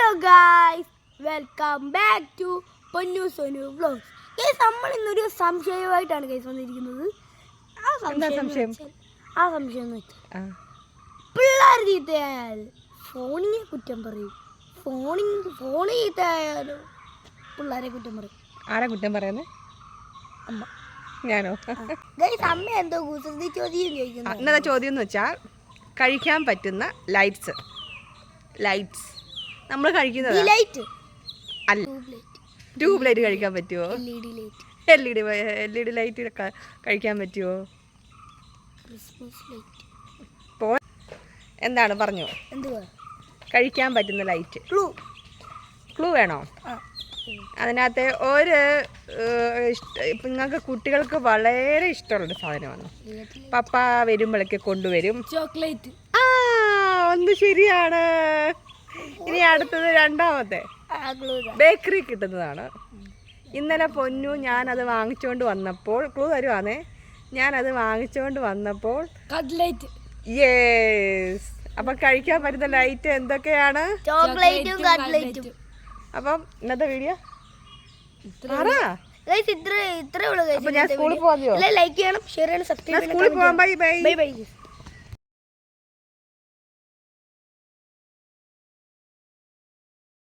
Hello guys, welcome back to Ponnu Sonu vlogs. Guys, നമ്മൾ ഇന്നൊരു സംശയമായിട്ടാണ് guys വന്നിരിക്കുന്നത്. ആ സംശയം എന്ന് വെച്ചാൽ പിള്ളേർ ചീത്തയായാൽ ഫോണിനെ കുറ്റം പറയും. ഫോൺ ചീത്തയായാലോ പിള്ളേരെ കുറ്റം പറയും. ആരാ കുറ്റം പറയുന്നത്? അമ്മ. ഞാനോ? ഗൈസ്, അമ്മ എന്തോ കുസൃതി ചോദ്യം ചോദിക്കുന്നത്. ഇന്നത്തെ ചോദ്യം എന്ന് വെച്ചാൽ കഴിക്കാൻ പറ്റുന്ന ലൈറ്റ്സ് നമ്മൾ കഴിക്കുന്നത് അല്ല. ട്യൂബ് ലൈറ്റ് കഴിക്കാൻ പറ്റുമോ? LED ലൈറ്റ് കഴിക്കാൻ പറ്റുമോ? എന്താണ് പറഞ്ഞോ? കഴിക്കാൻ പറ്റുന്ന ലൈറ്റ് ക്ലൂ വേണോ? അതിനകത്ത് ഒരു നിങ്ങൾക്ക് കുട്ടികൾക്ക് വളരെ ഇഷ്ടമുള്ളൊരു സാധനമാണ്. പപ്പ വരുമ്പോഴൊക്കെ കൊണ്ടുവരും. ചോക്ലേറ്റ്. ഒന്ന് ശരിയാണ്. ഇനി അടുത്തത് രണ്ടാമത്തെ ബേക്കറി കിട്ടുന്നതാണ്. ഇന്നലെ പൊന്നു ഞാനത് വാങ്ങിച്ചുകൊണ്ട് വന്നപ്പോൾ ക്ലൂ തരുവാന്നേ. ഞാനത് വാങ്ങിച്ചുകൊണ്ട് വന്നപ്പോൾ കട്ട്ലേറ്റ്. യെസ്. അപ്പം കഴിക്കാൻ പറ്റുന്ന ലൈറ്റ് എന്തൊക്കെയാണ്? ചോക്ലേറ്റും കട്ട്ലേറ്റും. അപ്പം ഇന്നത്തെ വീഡിയോ ഇത്രേ ഉള്ളൂ. ഞാൻ സ്കൂളിൽ പോകാൻ ലൈക്ക് ചെയ്യണം, ഷെയർ ചെയ്യണം, സബ്സ്ക്രൈബ് ചെയ്യണം. സ്കൂളിൽ പോകാൻ ബൈ ബൈ.